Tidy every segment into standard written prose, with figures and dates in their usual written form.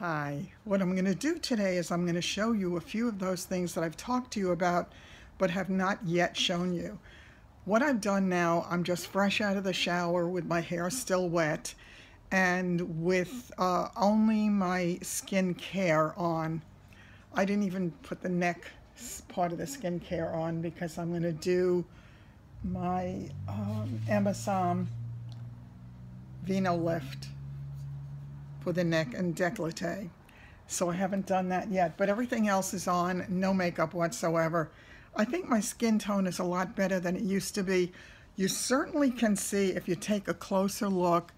Hi, what I'm going to do today is I'm going to show you a few of those things that I've talked to you about but have not yet shown you. What I've done now, I'm just fresh out of the shower with my hair still wet and with only my skincare on. I didn't even put the neck part of the skincare on because I'm going to do my Amazon Vino Lift for the neck and décolleté. So I haven't done that yet, but everything else is on, no makeup whatsoever. I think my skin tone is a lot better than it used to be. You certainly can see if you take a closer look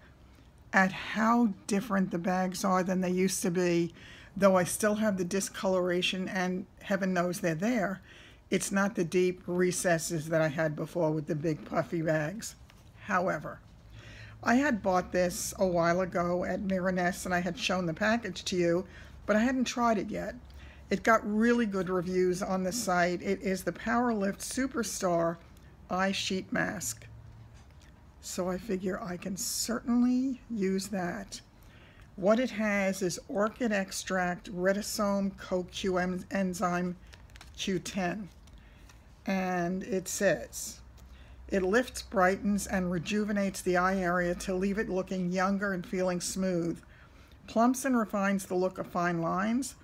at how different the bags are than they used to be, though I still have the discoloration and heaven knows they're there. It's not the deep recesses that I had before with the big puffy bags. However, I had bought this a while ago at Miraness and I had shown the package to you, but I hadn't tried it yet. It got really good reviews on the site. It is the Powerlift Superstar Eye Sheet Mask. So I figure I can certainly use that. What it has is orchid extract, retisome, coenzyme Q10. And it says, it lifts, brightens, and rejuvenates the eye area to leave it looking younger and feeling smooth. Plumps and refines the look of fine lines.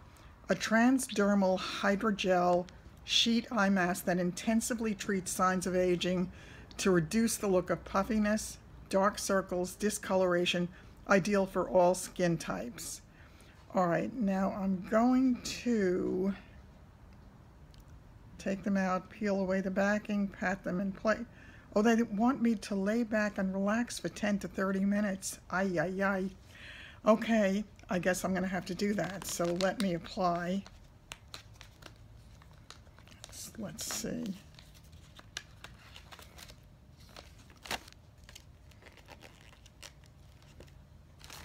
A transdermal hydrogel sheet eye mask that intensively treats signs of aging to reduce the look of puffiness, dark circles, discoloration, ideal for all skin types. All right, now I'm going to take them out, peel away the backing, pat them in place. Oh, they want me to lay back and relax for 10 to 30 minutes. Ay, ay, ay. Okay, I guess I'm going to have to do that. So let me apply. Let's see.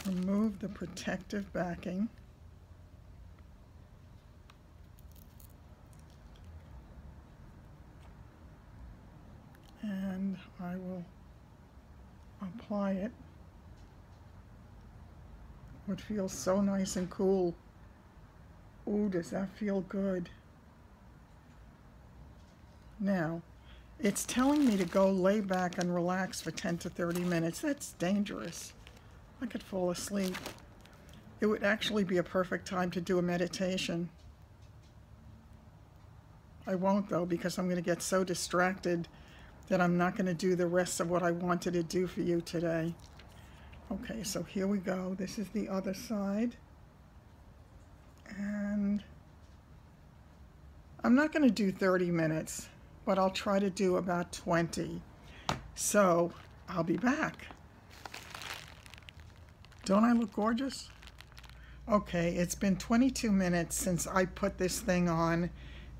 Remove the protective backing. And I will apply it. It feels so nice and cool. Ooh, does that feel good? Now, it's telling me to go lay back and relax for 10 to 30 minutes. That's dangerous. I could fall asleep. It would actually be a perfect time to do a meditation. I won't though, because I'm going to get so distracted that I'm not going to do the rest of what I wanted to do for you today. Okay, so here we go. This is the other side. And I'm not going to do 30 minutes, but I'll try to do about 20. So I'll be back. Don't I look gorgeous? Okay, it's been 22 minutes since I put this thing on,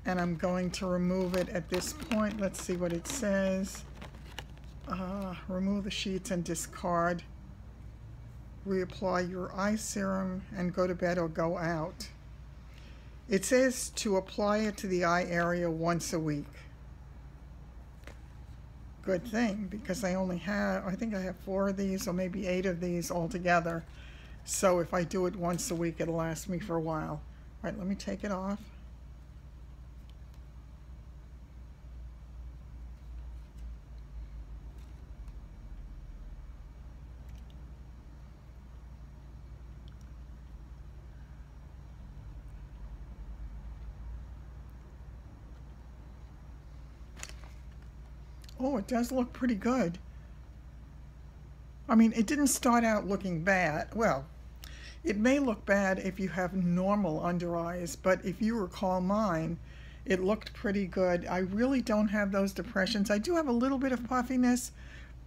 and I'm going to remove it at this point. Let's see what it says. Remove the sheets and discard. Reapply your eye serum and go to bed or go out. It says to apply it to the eye area once a week. Good thing, because I think I have 4 of these or maybe 8 of these altogether. So if I do it once a week, it'll last me for a while. All right, let me take it off. Oh, it does look pretty good. I mean, it didn't start out looking bad. Well, it may look bad if you have normal under eyes, but if you recall mine, it looked pretty good. I really don't have those depressions. I do have a little bit of puffiness,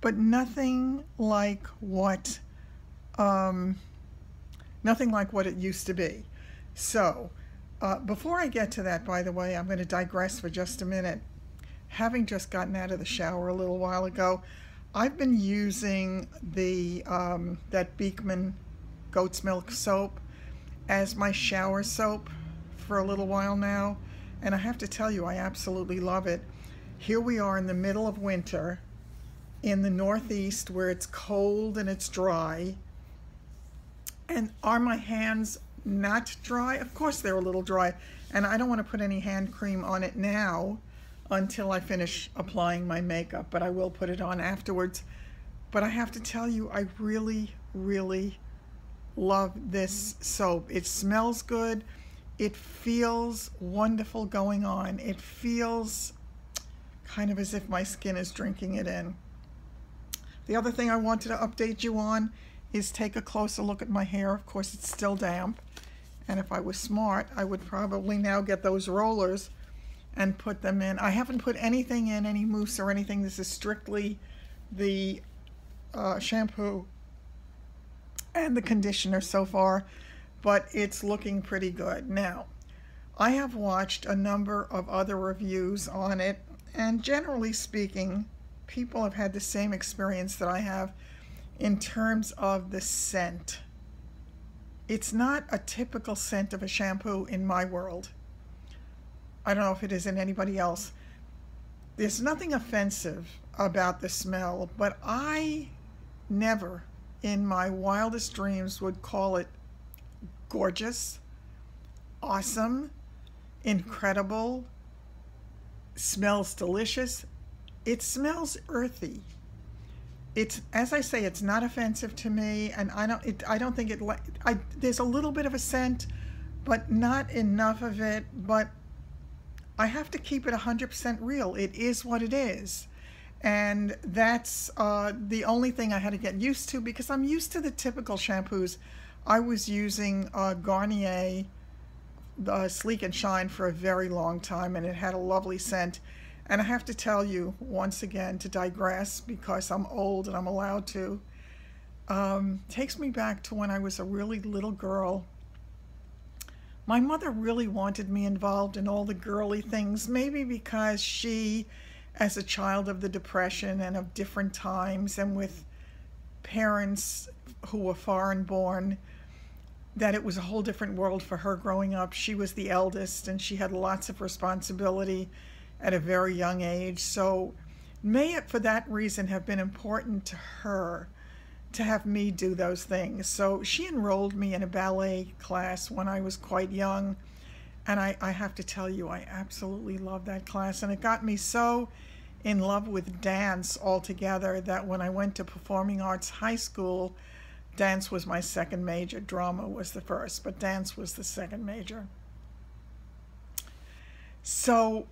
but nothing like what it used to be. So, before I get to that, by the way, I'm going to digress for just a minute. Having just gotten out of the shower a little while ago, I've been using the that Beekman goat's milk soap as my shower soap for a little while now, and I have to tell you, I absolutely love it. Here we are in the middle of winter in the Northeast where it's cold and it's dry. And are my hands not dry. Of course they're a little dry, and I don't want to put any hand cream on it now until I finish applying my makeup, but I will put it on afterwards. But I have to tell you, I really, really love this soap. It smells good. It feels wonderful going on. It feels kind of as if my skin is drinking it in. The other thing I wanted to update you on is take a closer look at my hair. Of course, it's still damp. And if I was smart, I would probably now get those rollers and put them in. I haven't put anything in, any mousse or anything. This is strictly the shampoo and the conditioner so far, but it's looking pretty good. Now, I have watched a number of other reviews on it, and generally speaking, people have had the same experience that I have in terms of the scent. It's not a typical scent of a shampoo in my world. I don't know if it is in anybody else. There's nothing offensive about the smell, but I never in my wildest dreams would call it gorgeous, awesome, incredible, smells delicious. It smells earthy. It's, as I say, it's not offensive to me, and I don't think it, there's a little bit of a scent, but not enough of it. But I have to keep it 100% real. It is what it is. And that's the only thing I had to get used to, because I'm used to the typical shampoos. I was using Garnier Sleek and Shine for a very long time, and it had a lovely scent. And I have to tell you, once again, to digress, because I'm old and I'm allowed to, takes me back to when I was a really little girl. My mother really wanted me involved in all the girly things, maybe because she, as a child of the Depression and of different times, and with parents who were foreign born, that it was a whole different world for her growing up. She was the eldest, and she had lots of responsibility at a very young age. So may it, for that reason, have been important to her to have me do those things. So she enrolled me in a ballet class when I was quite young, and I have to tell you, I absolutely loved that class, and it got me so in love with dance altogether that when I went to performing arts high school, dance was my second major. Drama was the first, but dance was the second major. So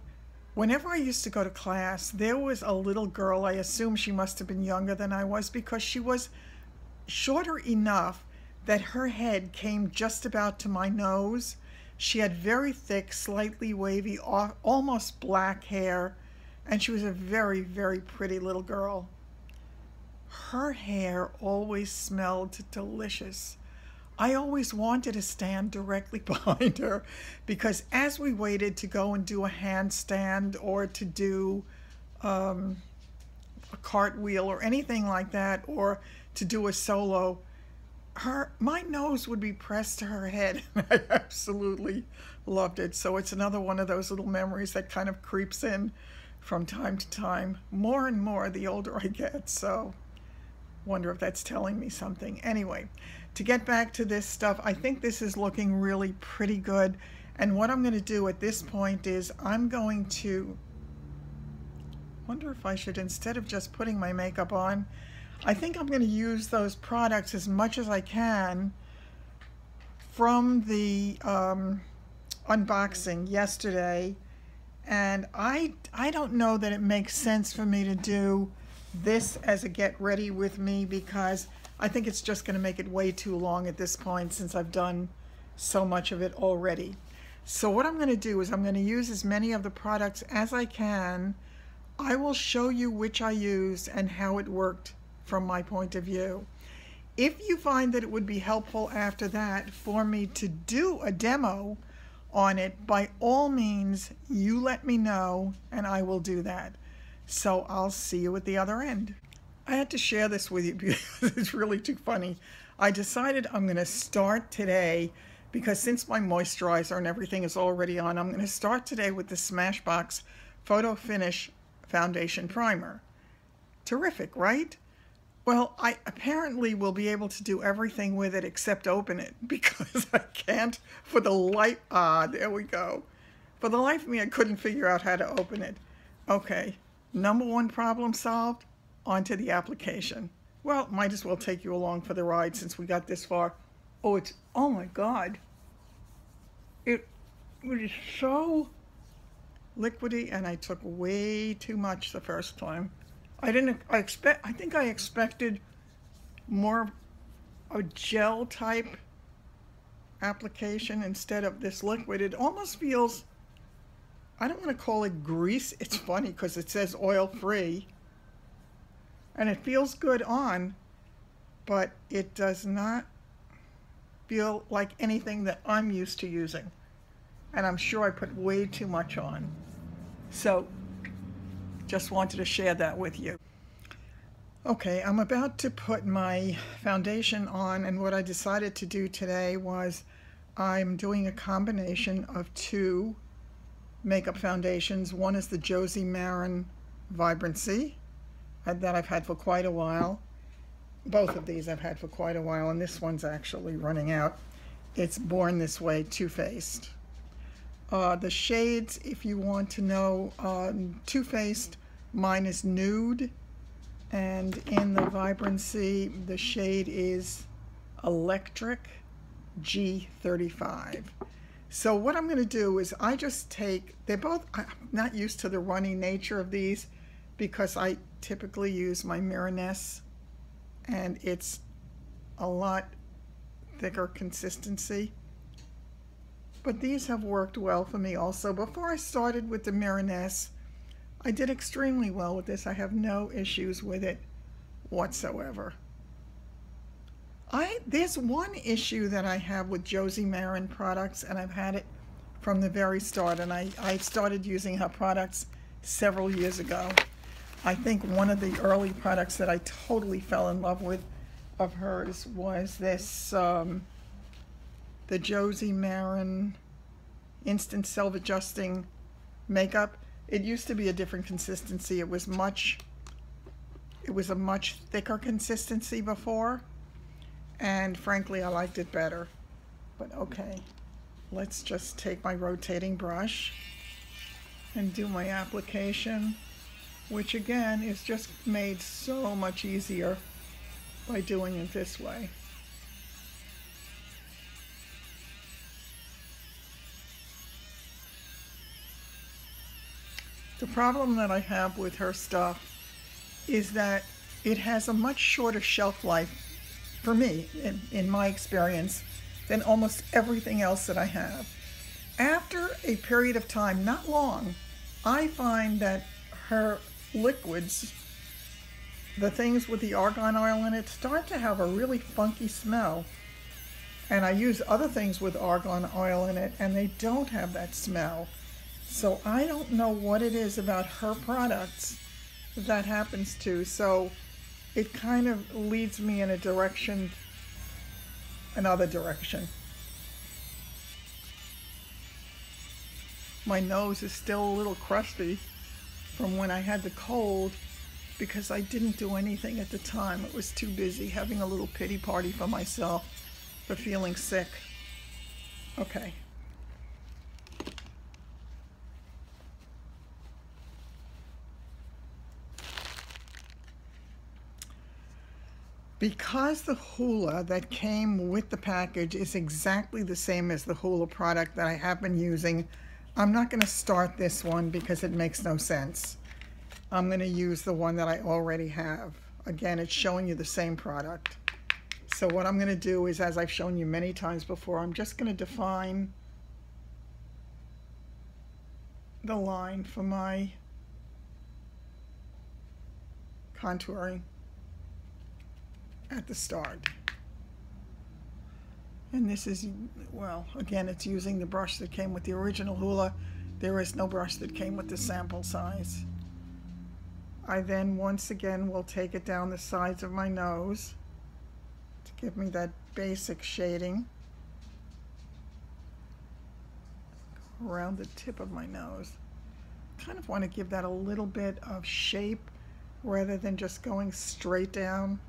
whenever I used to go to class, there was a little girl, I assume she must have been younger than I was, because she was shorter enough that her head came just about to my nose. She had very thick, slightly wavy, almost black hair, and she was a very, very pretty little girl. Her hair always smelled delicious. I always wanted to stand directly behind her, because as we waited to go and do a handstand or to do a cartwheel or anything like that, or to do a solo, my nose would be pressed to her head. I absolutely loved it. So it's another one of those little memories that kind of creeps in from time to time, more and more the older I get. So wonder if that's telling me something. Anyway, to get back to this stuff, I think this is looking really pretty good. And what I'm going to do at this point is I'm going to wonder if I should, instead of just putting my makeup on, I think I'm going to use those products as much as I can from the unboxing yesterday. And I don't know that it makes sense for me to do this as a get ready with me, because I think it's just going to make it way too long at this point, since I've done so much of it already. So what I'm going to do is I'm going to use as many of the products as I can. I will show you which I used and how it worked from my point of view. If you find that it would be helpful after that for me to do a demo on it, by all means, you let me know and I will do that. So I'll see you at the other end. I had to share this with you because it's really too funny. I decided I'm going to start today, because since my moisturizer and everything is already on, I'm going to start today with the Smashbox Photo Finish Foundation Primer. Terrific, right? Well, I apparently will be able to do everything with it except open it because I can't for the life. Ah, there we go. For the life of me, I couldn't figure out how to open it. Okay, number one problem solved. On to the application. Well, might as well take you along for the ride since we got this far. Oh my God. It is so liquidy, and I took way too much the first time. I think I expected more of a gel type application instead of this liquid. It almost feels, I don't want to call it grease. It's funny because it says oil free and it feels good on, but it does not feel like anything that I'm used to using. And I'm sure I put way too much on. So just wanted to share that with you. Okay, I'm about to put my foundation on, and what I decided to do today was I'm doing a combination of two makeup foundations. One is the Josie Maran Vibrancy that I've had for quite a while. Both of these I've had for quite a while, and this one's actually running out. It's Born This Way Too Faced. The shades, if you want to know, Too Faced, mine is Nude, and in the Vibrancy, the shade is Electric G35. So what I'm going to do is I just take, I'm not used to the runny nature of these because I typically use my Mironess, and it's a lot thicker consistency. But these have worked well for me also. Before I started with the Mironess, I did extremely well with this. I have no issues with it whatsoever. There's one issue that I have with Josie Maran products, and I've had it from the very start, and I started using her products several years ago. I think one of the early products that I totally fell in love with of hers was this, the Josie Maran Instant Self-Adjusting Makeup. It used to be a different consistency. It was a much thicker consistency before, and frankly I liked it better. But okay, let's just take my rotating brush and do my application, which again is just made so much easier by doing it this way. The problem that I have with her stuff is that it has a much shorter shelf life, for me, in my experience, than almost everything else that I have. After a period of time, not long, I find that her liquids, the things with the argan oil in it, start to have a really funky smell. And I use other things with argan oil in it, and they don't have that smell. So I don't know what it is about her products that happens to. So it kind of leads me in another direction. My nose is still a little crusty from when I had the cold because I didn't do anything at the time. It was too busy having a little pity party for myself for feeling sick. Okay. Because the Hoola that came with the package is exactly the same as the Hoola product that I have been using, I'm not going to start this one because it makes no sense. I'm going to use the one that I already have. Again, it's showing you the same product. So what I'm going to do is, as I've shown you many times before, I'm just going to define the line for my contouring at the start. And this is, well, again, it's using the brush that came with the original Hoola. There is no brush that came with the sample size. I then once again will take it down the sides of my nose to give me that basic shading around the tip of my nose. Kind of want to give that a little bit of shape rather than just going straight down.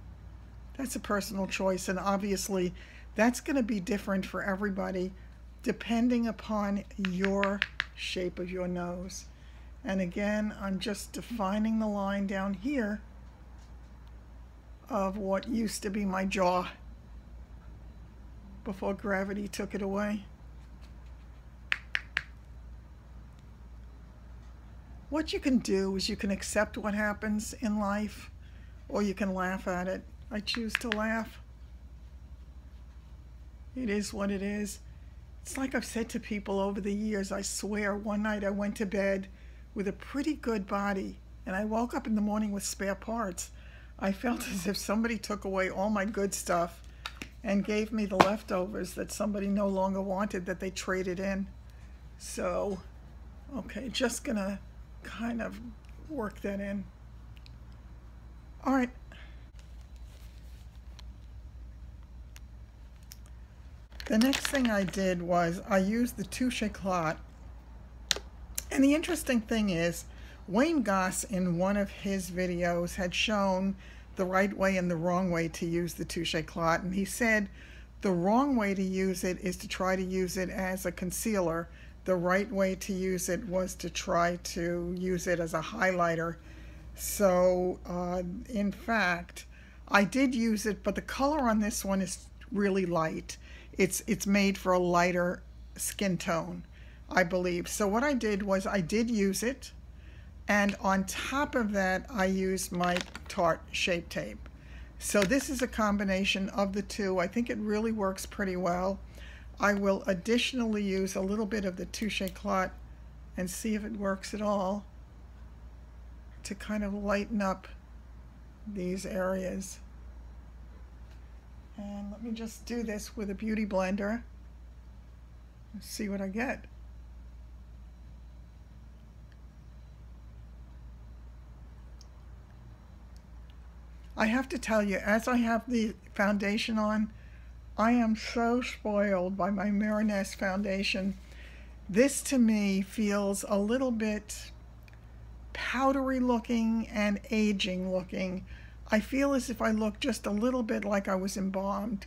That's a personal choice, and obviously that's going to be different for everybody depending upon your shape of your nose. And again, I'm just defining the line down here of what used to be my jaw before gravity took it away. What you can do is you can accept what happens in life, or you can laugh at it. I choose to laugh. It is what it is. It's like I've said to people over the years, I swear, one night I went to bed with a pretty good body, and I woke up in the morning with spare parts. I felt as if somebody took away all my good stuff and gave me the leftovers that somebody no longer wanted, that they traded in. So, okay, just gonna kind of work that in. All right. The next thing I did was I used the Touche Éclat. And the interesting thing is, Wayne Goss in one of his videos had shown the right way and the wrong way to use the Touche Éclat. And he said the wrong way to use it is to try to use it as a concealer. The right way to use it was to try to use it as a highlighter. So in fact, I did use it, but the color on this one is really light. It's made for a lighter skin tone, I believe. So what I did was I did use it, and on top of that I used my Tarte Shape Tape. So this is a combination of the two. I think it really works pretty well. I will additionally use a little bit of the Touche Éclat and see if it works at all to kind of lighten up these areas. And let me just do this with a beauty blender and see what I get. I have to tell you, as I have the foundation on, I am so spoiled by my Miraness foundation. This to me feels a little bit powdery looking and aging looking. I feel as if I look just a little bit like I was embalmed.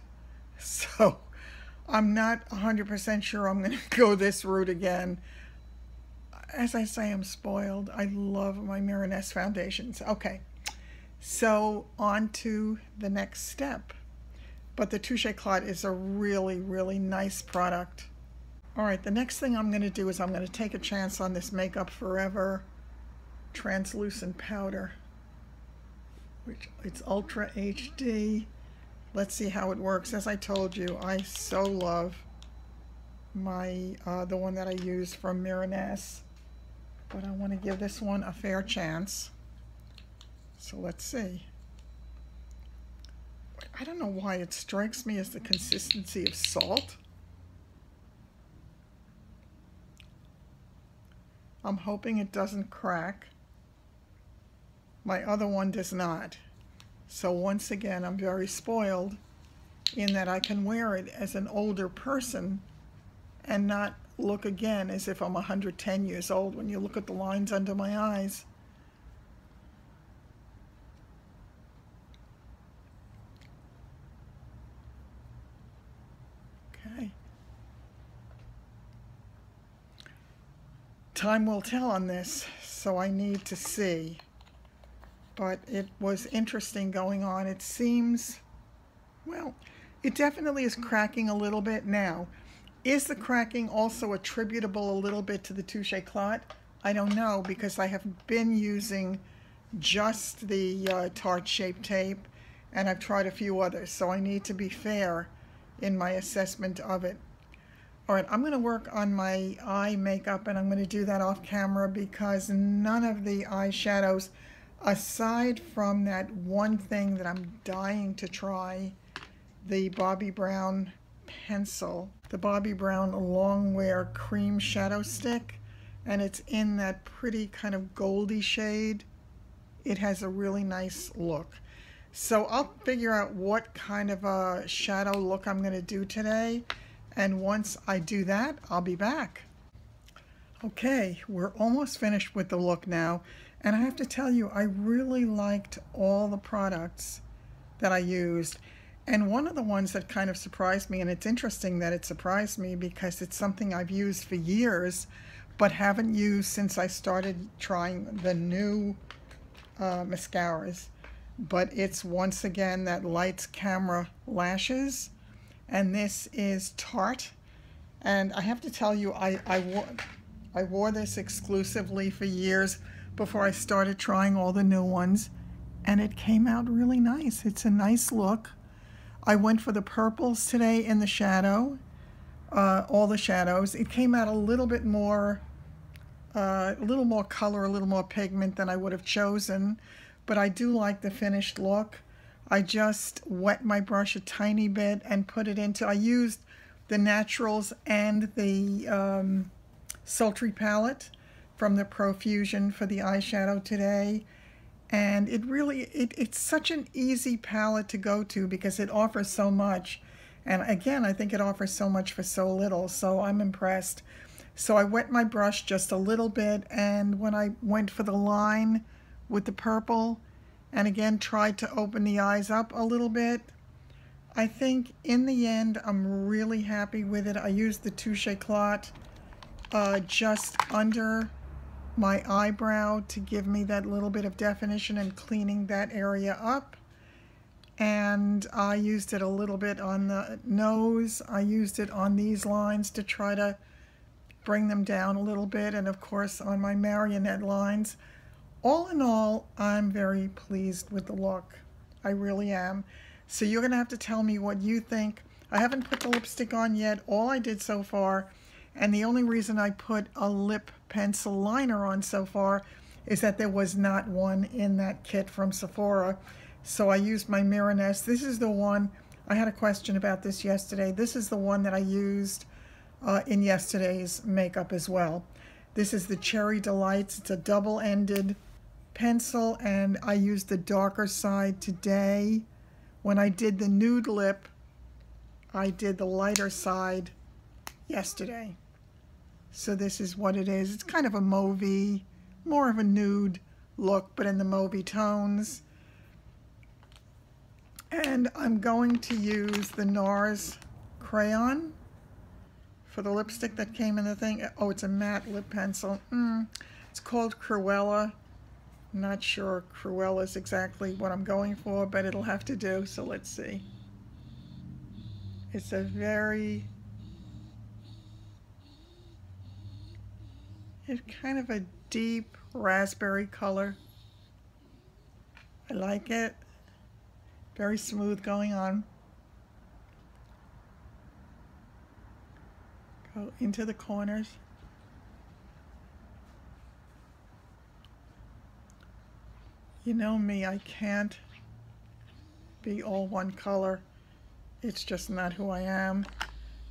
So I'm not 100% sure I'm going to go this route again. As I say, I'm spoiled. I love my Miraness foundations. Okay, so on to the next step. But the Touche Éclat is a really, really nice product. All right, the next thing I'm going to do is I'm going to take a chance on this Makeup Forever translucent powder, which it's Ultra HD. Let's see how it works. As I told you, I so love my the one that I use from Miraness, but I want to give this one a fair chance. So let's see. I don't know why it strikes me as the consistency of salt. I'm hoping it doesn't crack. My other one does not. So once again, I'm very spoiled in that I can wear it as an older person and not look again as if I'm 110 years old when you look at the lines under my eyes. Okay. Time will tell on this, so I need to see. But it was interesting going on. It seems, well, it definitely is cracking a little bit now. Is the cracking also attributable a little bit to the Touche Éclat? I don't know, because I have been using just the Tarte Shape Tape, and I've tried a few others, so I need to be fair in my assessment of it. All right, I'm going to work on my eye makeup, and I'm going to do that off camera because none of the eyeshadows, aside from that one thing that I'm dying to try, the Bobbi Brown pencil, the Bobbi Brown Longwear Cream Shadow Stick, and it's in that pretty kind of goldy shade. It has a really nice look. So I'll figure out what kind of a shadow look I'm going to do today, and once I do that, I'll be back. Okay, we're almost finished with the look now. And I have to tell you, I really liked all the products that I used. And one of the ones that kind of surprised me, and it's interesting that it surprised me because it's something I've used for years, but haven't used since I started trying the new mascaras. But it's once again that Lights Camera Lashes, and this is Tarte. And I have to tell you, I wore this exclusively for years before I started trying all the new ones, and it came out really nice. It's a nice look. I went for the purples today in the shadow, all the shadows. It came out a little bit more, a little more color, a little more pigment than I would have chosen, but I do like the finished look. I just wet my brush a tiny bit and put it into, I used the Naturals and the Sultry palette from the Profusion for the eyeshadow today. And it really, it's such an easy palette to go to because it offers so much. And again, I think it offers so much for so little, so I'm impressed. So I wet my brush just a little bit, and when I went for the line with the purple, and again tried to open the eyes up a little bit, I think in the end I'm really happy with it. I used the Touche Éclat just under my eyebrow to give me that little bit of definition and cleaning that area up. And I used it a little bit on the nose. I used it on these lines to try to bring them down a little bit, and of course on my marionette lines. All in all, I'm very pleased with the look. I really am. So you're gonna have to tell me what you think. I haven't put the lipstick on yet. All I did so far, and the only reason I put a lip pencil liner on so far, is that there was not one in that kit from Sephora. So I used my Mirror Nest. This is the one, I had a question about this yesterday. This is the one that I used in yesterday's makeup as well. This is the Cherry Delights. It's a double-ended pencil, and I used the darker side today. When I did the nude lip, I did the lighter side yesterday. So this is what it is. It's kind of a mauvey, more of a nude look, but in the mauvey tones. And I'm going to use the NARS crayon for the lipstick that came in the thing. Oh, it's a matte lip pencil. It's called Cruella. I'm not sure Cruella is exactly what I'm going for, but it'll have to do, so let's see. It's a very, it's kind of a deep raspberry color. I like it. Very smooth going on. Go into the corners. You know me, I can't be all one color. It's just not who I am.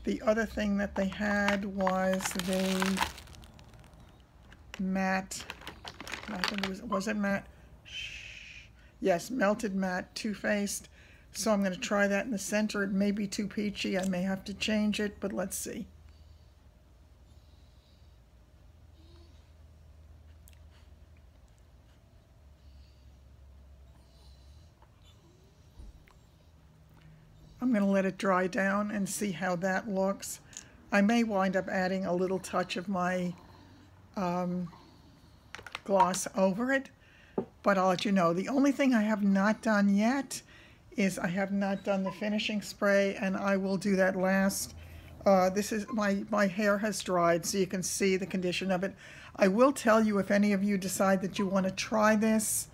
The other thing that they had was the matte, I think it was it matte? Yes, melted matte Too Faced. So I'm going to try that in the center. It may be too peachy. I may have to change it, but let's see. I'm going to let it dry down and see how that looks. I may wind up adding a little touch of my gloss over it, but I'll let you know. The only thing I have not done yet is I have not done the finishing spray, and I will do that last. This is my hair has dried, so you can see the condition of it. I will tell you, if any of you decide that you want to try this,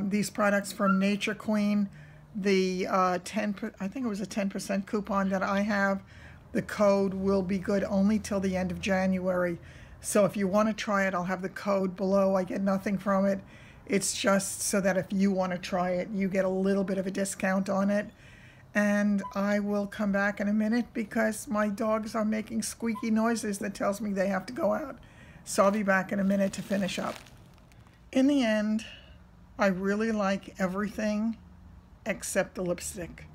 these products from Nature Queen, the I think it was a 10% coupon that I have, the code will be good only till the end of January. So if you want to try it, I'll have the code below. I get nothing from it. It's just so that if you want to try it, you get a little bit of a discount on it. And I will come back in a minute because my dogs are making squeaky noises that tells me they have to go out. So I'll be back in a minute to finish up. In the end, I really like everything except the lipstick.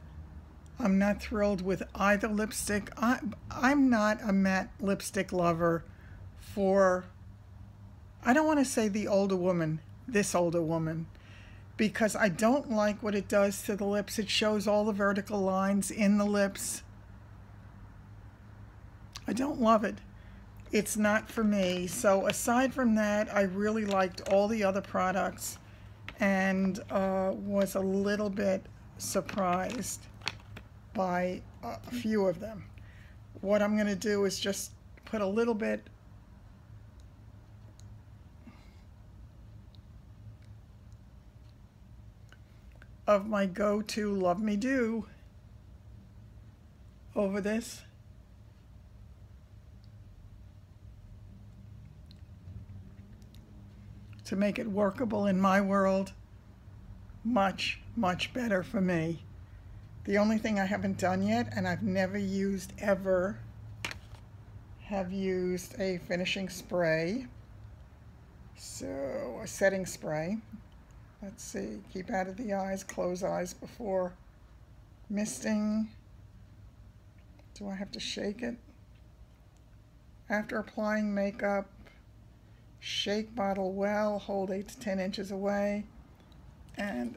I'm not thrilled with either lipstick. I'm not a matte lipstick lover for, I don't want to say the older woman, this older woman. because I don't like what it does to the lips. It shows all the vertical lines in the lips. I don't love it. It's not for me. So aside from that, I really liked all the other products and was a little bit surprised by a few of them. What I'm going to do is just put a little bit of my go-to Love Me Do over this. To make it workable in my world. Much, much better for me. The only thing I haven't done yet, and I've never used ever, have used a finishing spray. So a setting spray. Let's see, keep out of the eyes, close eyes before misting. Do I have to shake it? After applying makeup, shake bottle well, hold 8 to 10 inches away, and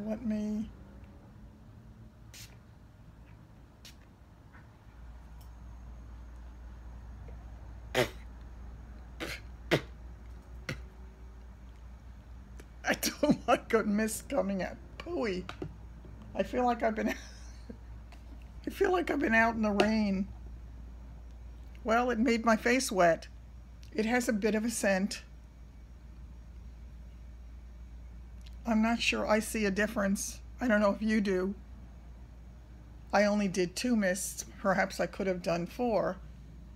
let me I don't like a mist coming out. Pooey. I feel like I've been out in the rain. Well, it made my face wet. It has a bit of a scent. I'm not sure I see a difference. I don't know if you do. I only did 2 mists. Perhaps I could have done 4.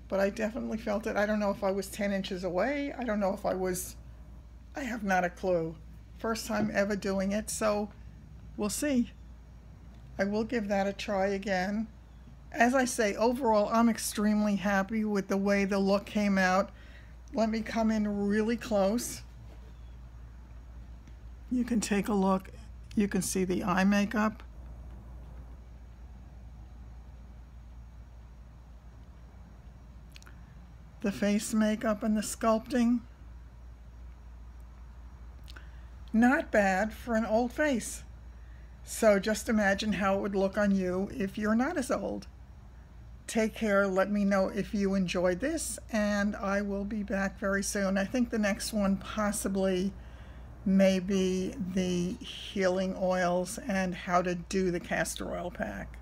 But I definitely felt it. I don't know if I was 10 inches away. I don't know if I was... I have not a clue. First time ever doing it, so we'll see. I will give that a try again. As I say, overall, I'm extremely happy with the way the look came out. Let me come in really close. You can take a look. You can see the eye makeup. The face makeup and the sculpting. Not bad for an old face. So just imagine how it would look on you if you're not as old. Take care. Let me know if you enjoyed this, and I will be back very soon. I think the next one possibly may be the healing oils and how to do the castor oil pack.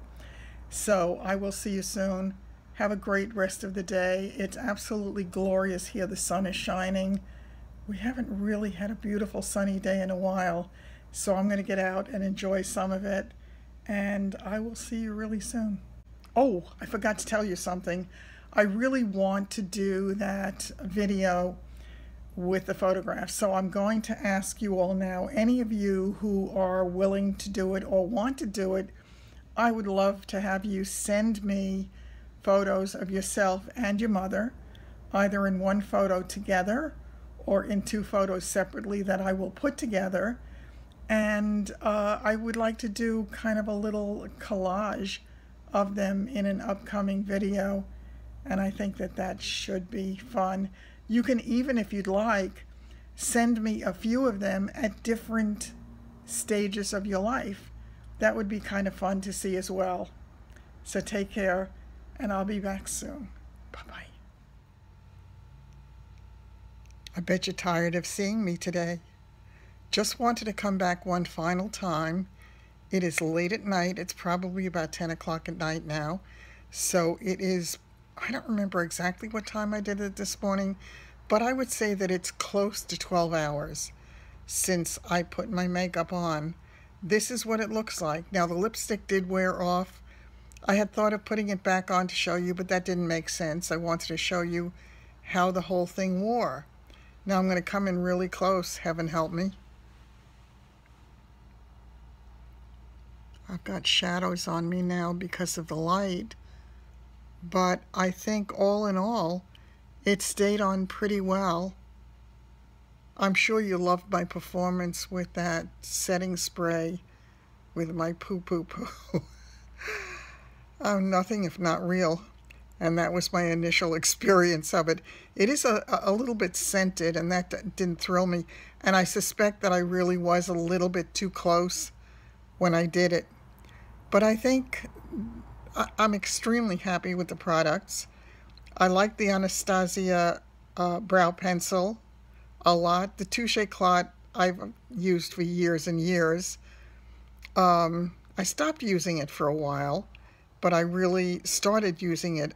So I will see you soon. Have a great rest of the day. It's absolutely glorious here. The sun is shining. We haven't really had a beautiful sunny day in a while, so I'm going to get out and enjoy some of it, and I will see you really soon. Oh, I forgot to tell you something. I really want to do that video with the photographs, so I'm going to ask you all now, any of you who are willing to do it or want to do it, I would love to have you send me photos of yourself and your mother, either in one photo together or in 2 photos separately that I will put together. And I would like to do kind of a little collage of them in an upcoming video, and I think that that should be fun. You can even, if you'd like, send me a few of them at different stages of your life. That would be kind of fun to see as well. So take care, and I'll be back soon. Bye-bye. I bet you're tired of seeing me today. Just wanted to come back one final time. It is late at night. It's probably about 10 o'clock at night now. So it is, I don't remember exactly what time I did it this morning, but I would say that it's close to 12 hours since I put my makeup on. This is what it looks like. Now the lipstick did wear off. I had thought of putting it back on to show you, but that didn't make sense. I wanted to show you how the whole thing wore. Now I'm going to come in really close, heaven help me. I've got shadows on me now because of the light, but I think all in all, it stayed on pretty well. I'm sure you loved my performance with that setting spray with my poo-poo-poo. Oh, nothing if not real. and that was my initial experience of it. It is a little bit scented, and that didn't thrill me, and I suspect that I really was a little bit too close when I did it. But I think I'm extremely happy with the products. I like the Anastasia brow pencil a lot. The Touche Clot I've used for years and years. I stopped using it for a while, but I really started using it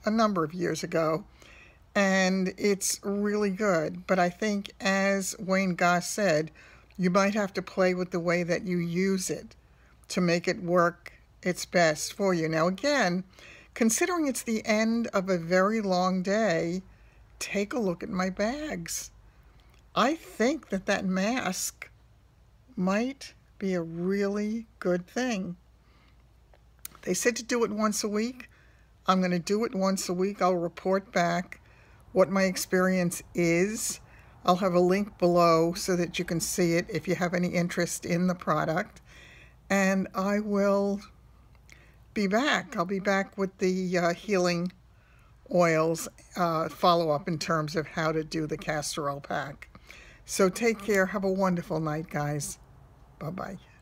a number of years ago, and it's really good. But I think, as Wayne Goss said, you might have to play with the way that you use it to make it work its best for you. Now again, considering it's the end of a very long day, take a look at my bags. I think that mask might be a really good thing. They said to do it once a week. I'm going to do it once a week. I'll report back what my experience is. I'll have a link below so that you can see it if you have any interest in the product. And I will be back. I'll be back with the healing oils follow-up in terms of how to do the castor oil pack. So take care. Have a wonderful night, guys. Bye-bye.